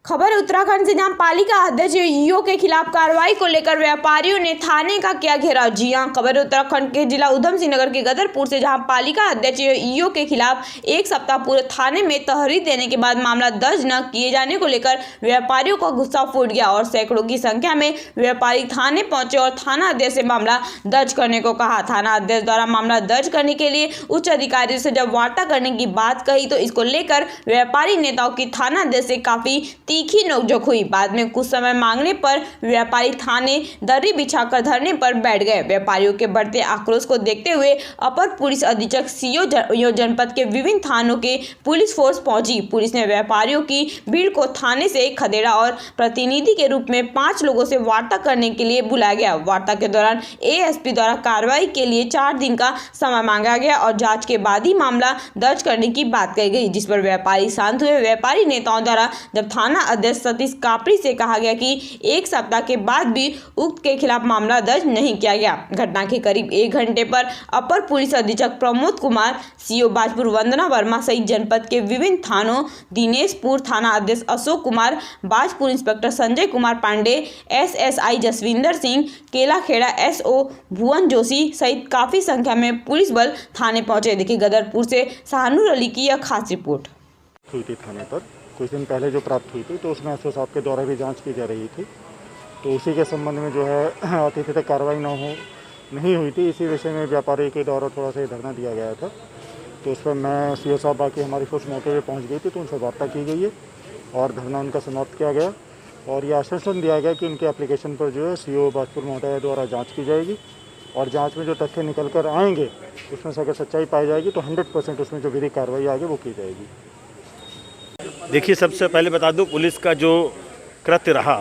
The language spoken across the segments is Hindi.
खबर उत्तराखंड से, जहां पालिका अध्यक्ष ईओ के खिलाफ कार्रवाई को लेकर व्यापारियों ने थाने का किया घेराव। जी हां, खबर उत्तराखंड के जिला उधम सिंह नगर के गदरपुर से, जहां पालिका अध्यक्ष ईओ के खिलाफ एक सप्ताह पूरे थाने में तहरीर देने के बाद मामला दर्ज न किए जाने को लेकर व्यापारियों का गुस्सा फूट गया और सैकड़ों की संख्या में व्यापारी थाने पहुंचे और थाना अध्यक्ष से मामला दर्ज करने को कहा। थाना अध्यक्ष द्वारा मामला दर्ज करने के लिए उच्च अधिकारियों से जब वार्ता करने की बात कही तो इसको लेकर व्यापारी नेताओं की थाना अध्यक्ष से काफी तीखी नोकझोंक हुई। बाद में कुछ समय मांगने पर व्यापारी थाने दर्री बिछाकर धरने पर बैठ गए। व्यापारियों के बढ़ते आक्रोश को देखते हुए अपर पुलिस अधीक्षक सीओ जनपद के विभिन्न थानों के पुलिस फोर्स पहुंची। पुलिस ने व्यापारियों की भीड़ को थाने से खदेड़ा और प्रतिनिधि के रूप में 5 लोगों से वार्ता करने के लिए बुलाया गया। वार्ता के दौरान एएसपी द्वारा कार्रवाई के लिए 4 दिन का समय मांगा गया और जांच के बाद ही मामला दर्ज करने की बात कही गई, जिस पर व्यापारी शांत हुए। व्यापारी नेताओं द्वारा जब थाना अध्यक्ष सतीश कापड़ी से कहा गया कि एक सप्ताह के बाद भी उक्त के खिलाफ मामला दर्ज नहीं किया गया। घटना के करीब 1 घंटे पर अपर पुलिस अधीक्षक प्रमोद कुमार, सीओ बाजपुर वंदना वर्मा सहित जनपद के विभिन्न थानों दिनेशपुर थाना अध्यक्ष Ashok Kumar, Bajpur inspector Sanjay Kumar Pandey, SSI Jaswinder Singh, Kelakhera SO Bhuwan Joshi सहित काफी संख्या में पुलिस बल थाने पहुंचे। देखिए गदरपुर से शाहनूर अली की यह खास रिपोर्ट। हुई थी थाने पर कुछ दिन पहले जो प्राप्त हुई थी, तो उसमें एसओ साहब के द्वारा भी जांच की जा रही थी, तो उसी के संबंध में जो है अतिथि तक कार्रवाई नहीं हुई थी। इसी विषय में व्यापारी के द्वारा थोड़ा सा धरना दिया गया था, तो उस पर मैं सीओ साहब बाकी हमारी फोर्स मौके पे पहुंच गई थी, तो उनसे वार्ता की गई है और धरना उनका समाप्त किया गया और ये आश्वासन दिया गया कि उनके एप्लीकेशन पर जो है सीओ बाजपुर महोदय द्वारा जाँच की जाएगी और जाँच में जो तथ्य निकल कर आएंगे उसमें से अगर सच्चाई पाई जाएगी तो 100% उसमें जो विधिक कार्रवाई आगे वो की जाएगी। देखिए, सबसे पहले बता दूं, पुलिस का जो कृत्य रहा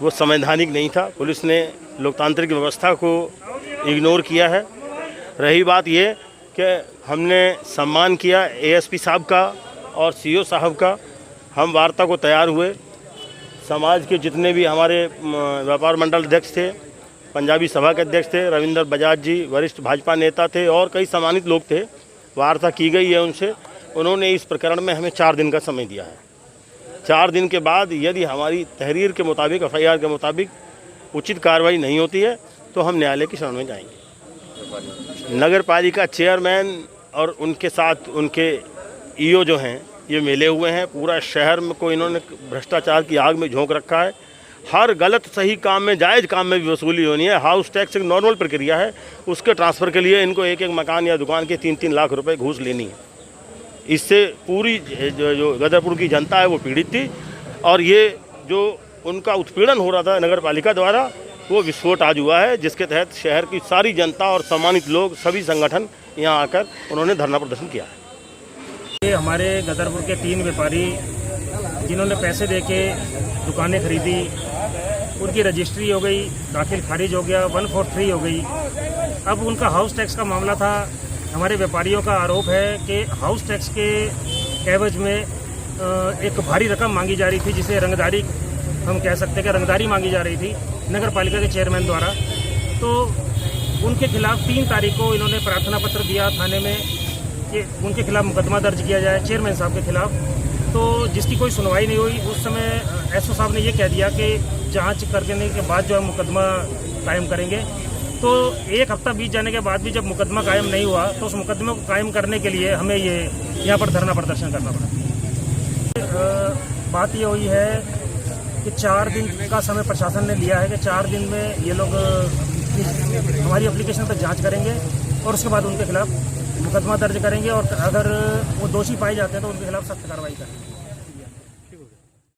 वो संवैधानिक नहीं था। पुलिस ने लोकतांत्रिक व्यवस्था को इग्नोर किया है। रही बात ये कि हमने सम्मान किया एएसपी साहब का और सीओ साहब का। हम वार्ता को तैयार हुए। समाज के जितने भी हमारे व्यापार मंडल अध्यक्ष थे, पंजाबी सभा के अध्यक्ष थे, रविंद्र बजाज जी वरिष्ठ भाजपा नेता थे और कई सम्मानित लोग थे। वार्ता की गई है उनसे। उन्होंने इस प्रकरण में हमें 4 दिन का समय दिया है। 4 दिन के बाद यदि हमारी तहरीर के मुताबिक, एफआईआर के मुताबिक उचित कार्रवाई नहीं होती है तो हम न्यायालय की शरण में जाएंगे। नगर पालिका चेयरमैन और उनके साथ उनके ईओ जो हैं ये मिले हुए हैं। पूरा शहर में को इन्होंने भ्रष्टाचार की आग में झोंक रखा है। हर गलत सही काम में, जायज़ काम में भी वसूली होनी है। हाउस टैक्स एक नॉर्मल प्रक्रिया है, उसके ट्रांसफ़र के लिए इनको एक मकान या दुकान के 3-3 लाख रुपए घूस लेनी है। इससे पूरी जो गदरपुर की जनता है वो पीड़ित थी और ये जो उनका उत्पीड़न हो रहा था नगर पालिका द्वारा, वो विस्फोट आज हुआ है, जिसके तहत शहर की सारी जनता और सम्मानित लोग, सभी संगठन यहाँ आकर उन्होंने धरना प्रदर्शन किया है। ये हमारे गदरपुर के 3 व्यापारी जिन्होंने पैसे देके दुकानें खरीदी, उनकी रजिस्ट्री हो गई, दाखिल खारिज हो गया, 143 हो गई। अब उनका हाउस टैक्स का मामला था। हमारे व्यापारियों का आरोप है कि हाउस टैक्स के एवज में एक भारी रकम मांगी जा रही थी, जिसे रंगदारी हम कह सकते हैं कि रंगदारी मांगी जा रही थी नगर पालिका के चेयरमैन द्वारा। तो उनके खिलाफ 3 तारीख को इन्होंने प्रार्थना पत्र दिया थाने में कि उनके खिलाफ मुकदमा दर्ज किया जाए चेयरमैन साहब के खिलाफ, तो जिसकी कोई सुनवाई नहीं हुई। उस समय एसओ साहब ने ये कह दिया कि जाँच करने के बाद जो है मुकदमा कायम करेंगे। तो 1 हफ्ता बीत जाने के बाद भी जब मुकदमा कायम नहीं हुआ तो उस मुकदमे को कायम करने के लिए हमें ये यहाँ पर धरना प्रदर्शन करना पड़ा। बात ये हुई है कि 4 दिन का समय प्रशासन ने लिया है कि 4 दिन में ये लोग हमारी एप्लीकेशन पर जांच करेंगे और उसके बाद उनके खिलाफ मुकदमा दर्ज करेंगे और अगर वो दोषी पाए जाते हैं तो उनके खिलाफ सख्त कार्रवाई करेंगे।